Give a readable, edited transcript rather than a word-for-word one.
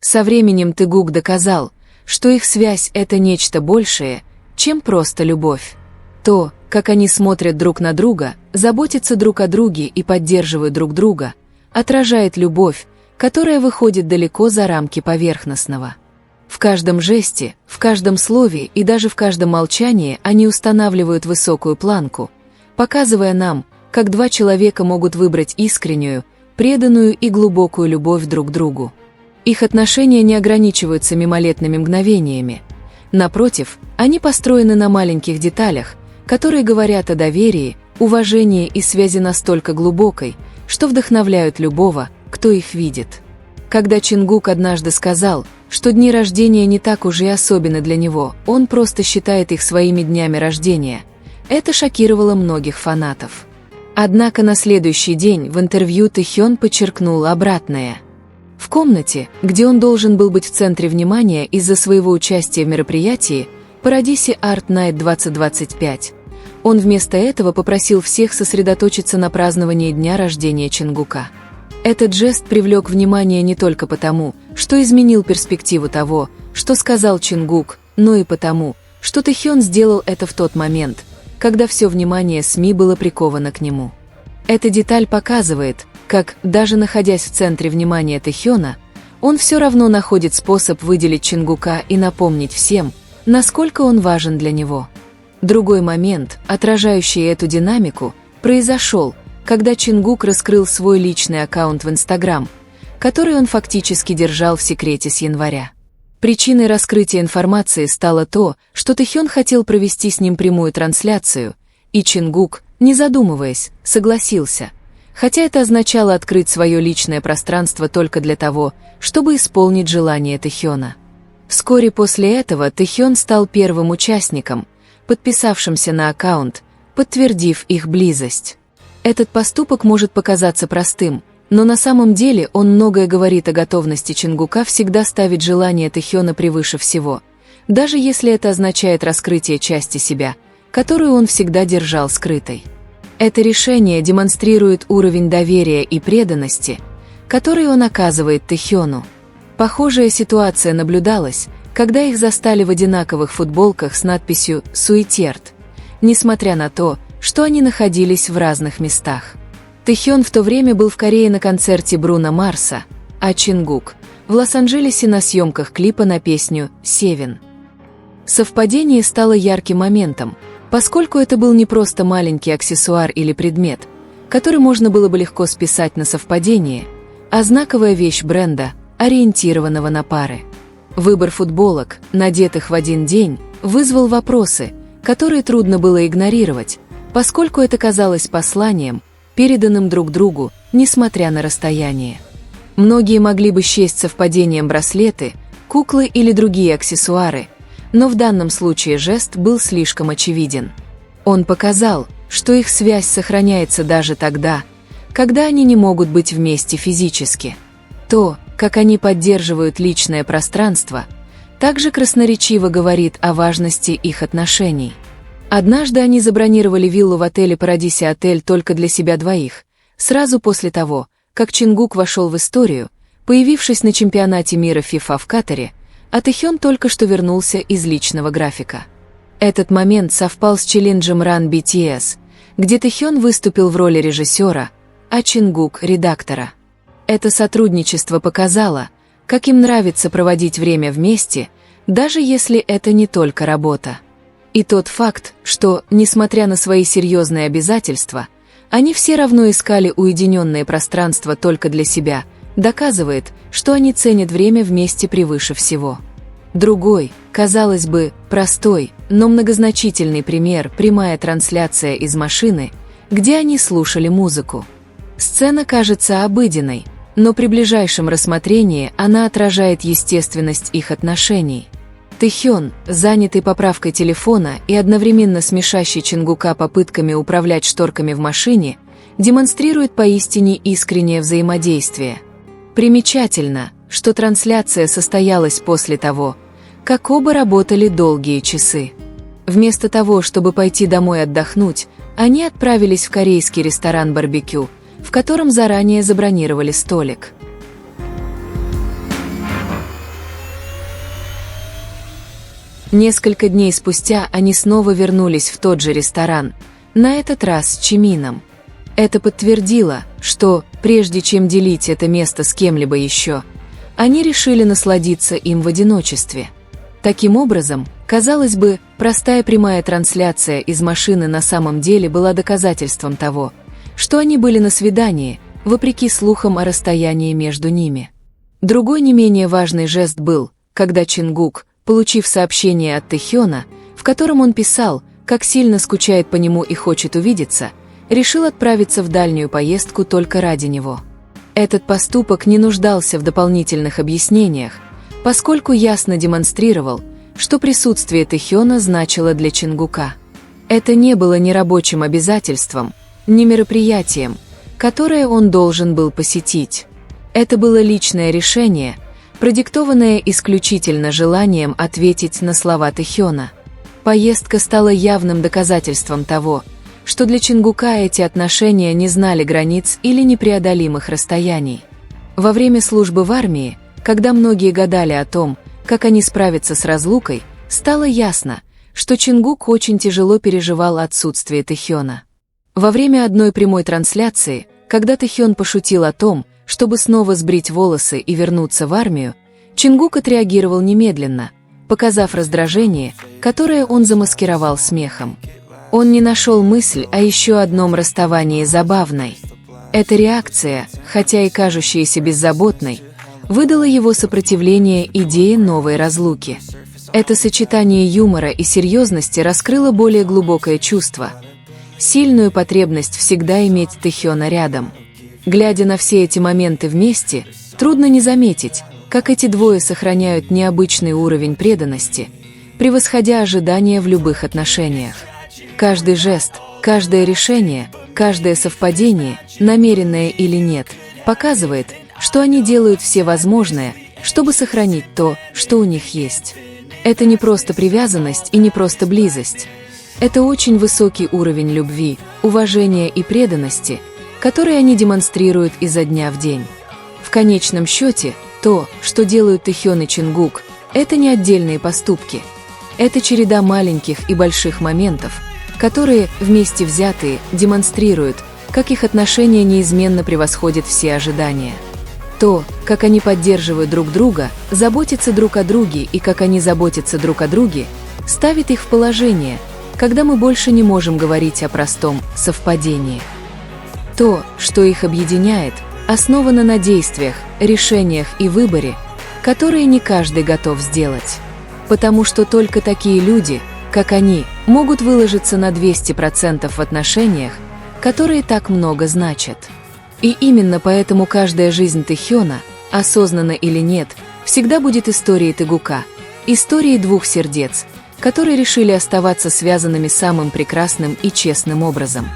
Со временем Тыгук доказал, что их связь — это нечто большее, чем просто любовь. То, как они смотрят друг на друга, заботятся друг о друге и поддерживают друг друга, отражает любовь, которая выходит далеко за рамки поверхностного. В каждом жесте, в каждом слове и даже в каждом молчании они устанавливают высокую планку, показывая нам, как два человека могут выбрать искреннюю, преданную и глубокую любовь друг к другу. Их отношения не ограничиваются мимолетными мгновениями. Напротив, они построены на маленьких деталях, которые говорят о доверии, уважении и связи настолько глубокой, что вдохновляют любого, кто их видит. Когда Чингук однажды сказал, что дни рождения не так уж и особенны для него, он просто считает их своими днями рождения, это шокировало многих фанатов. Однако на следующий день в интервью Тэхён подчеркнул обратное. В комнате, где он должен был быть в центре внимания из-за своего участия в мероприятии Paradise Art Night 2025, он вместо этого попросил всех сосредоточиться на праздновании дня рождения Чингука. Этот жест привлек внимание не только потому, что изменил перспективу того, что сказал Чингук, но и потому, что Тэхён сделал это в тот момент, когда все внимание СМИ было приковано к нему. Эта деталь показывает, как, даже находясь в центре внимания Тэхёна, он все равно находит способ выделить Чингука и напомнить всем, насколько он важен для него. Другой момент, отражающий эту динамику, произошел, когда Чингук раскрыл свой личный аккаунт в Instagram, который он фактически держал в секрете с января. Причиной раскрытия информации стало то, что Тэхён хотел провести с ним прямую трансляцию, и Чингук, не задумываясь, согласился, хотя это означало открыть свое личное пространство только для того, чтобы исполнить желание Тэхёна. Вскоре после этого Тэхён стал первым участником, подписавшимся на аккаунт, подтвердив их близость. Этот поступок может показаться простым, но на самом деле он многое говорит о готовности Чингука всегда ставить желание Тэхёна превыше всего, даже если это означает раскрытие части себя, которую он всегда держал скрытой. Это решение демонстрирует уровень доверия и преданности, который он оказывает Тэхёну. Похожая ситуация наблюдалась, когда их застали в одинаковых футболках с надписью «Суетерт», несмотря на то, что они находились в разных местах. Тэхён в то время был в Корее на концерте Бруно Марса, а Чингук – в Лос-Анджелесе на съемках клипа на песню «Севен». Совпадение стало ярким моментом, поскольку это был не просто маленький аксессуар или предмет, который можно было бы легко списать на совпадение, а знаковая вещь бренда, ориентированного на пары. Выбор футболок, надетых в один день, вызвал вопросы, которые трудно было игнорировать, поскольку это казалось посланием, переданным друг другу, несмотря на расстояние. Многие могли бы счесть совпадением браслеты, куклы или другие аксессуары, но в данном случае жест был слишком очевиден. Он показал, что их связь сохраняется даже тогда, когда они не могут быть вместе физически. То, как они поддерживают личное пространство, также красноречиво говорит о важности их отношений. Однажды они забронировали виллу в отеле Paradise Отель только для себя двоих, сразу после того, как Чингук вошел в историю, появившись на чемпионате мира FIFA в Катаре, а Тэхён только что вернулся из личного графика. Этот момент совпал с челленджем Run BTS, где Тэхён выступил в роли режиссера, а Чингук – редактора. Это сотрудничество показало, как им нравится проводить время вместе, даже если это не только работа. И тот факт, что, несмотря на свои серьезные обязательства, они все равно искали уединенное пространство только для себя, доказывает, что они ценят время вместе превыше всего. Другой, казалось бы, простой, но многозначительный пример – прямая трансляция из машины, где они слушали музыку. Сцена кажется обыденной, но при ближайшем рассмотрении она отражает естественность их отношений. Тэхён, занятый поправкой телефона и одновременно смешащий Чингука попытками управлять шторками в машине, демонстрирует поистине искреннее взаимодействие. Примечательно, что трансляция состоялась после того, как оба работали долгие часы. Вместо того, чтобы пойти домой отдохнуть, они отправились в корейский ресторан «Барбекю», в котором заранее забронировали столик. Несколько дней спустя они снова вернулись в тот же ресторан, на этот раз с Чимином. Это подтвердило, что, прежде чем делить это место с кем-либо еще, они решили насладиться им в одиночестве. Таким образом, казалось бы, простая прямая трансляция из машины на самом деле была доказательством того, что они были на свидании, вопреки слухам о расстоянии между ними. Другой не менее важный жест был, когда Чингук, получив сообщение от Тэхёна, в котором он писал, как сильно скучает по нему и хочет увидеться, решил отправиться в дальнюю поездку только ради него. Этот поступок не нуждался в дополнительных объяснениях, поскольку ясно демонстрировал, что присутствие Тэхёна значило для Чингука. Это не было ни рабочим обязательством, ни мероприятием, которое он должен был посетить. Это было личное решение, продиктованное исключительно желанием ответить на слова Тэхёна. Поездка стала явным доказательством того, что для Чингука эти отношения не знали границ или непреодолимых расстояний. Во время службы в армии, когда многие гадали о том, как они справятся с разлукой, стало ясно, что Чингук очень тяжело переживал отсутствие Тэхёна. Во время одной прямой трансляции, когда Тэхён пошутил о том, чтобы снова сбрить волосы и вернуться в армию, Чингук отреагировал немедленно, показав раздражение, которое он замаскировал смехом. Он не нашел мысль о еще одном расставании забавной. Эта реакция, хотя и кажущаяся беззаботной, выдала его сопротивление идее новой разлуки. Это сочетание юмора и серьезности раскрыло более глубокое чувство, сильную потребность всегда иметь Тэхёна рядом. Глядя на все эти моменты вместе, трудно не заметить, как эти двое сохраняют необычный уровень преданности, превосходя ожидания в любых отношениях. Каждый жест, каждое решение, каждое совпадение, намеренное или нет, показывает, что они делают все возможное, чтобы сохранить то, что у них есть. Это не просто привязанность и не просто близость. Это очень высокий уровень любви, уважения и преданности, который они демонстрируют изо дня в день. В конечном счете, то, что делают Тэхён и Чингук, это не отдельные поступки. Это череда маленьких и больших моментов, которые, вместе взятые, демонстрируют, как их отношения неизменно превосходят все ожидания. То, как они поддерживают друг друга, заботятся друг о друге и как они заботятся друг о друге, ставит их в положение, когда мы больше не можем говорить о простом совпадении. То, что их объединяет, основано на действиях, решениях и выборе, которые не каждый готов сделать. Потому что только такие люди, как они, могут выложиться на 200% в отношениях, которые так много значат. И именно поэтому каждая жизнь Тэхёна, осознанно или нет, всегда будет историей Тэгука, историей двух сердец, которые решили оставаться связанными самым прекрасным и честным образом.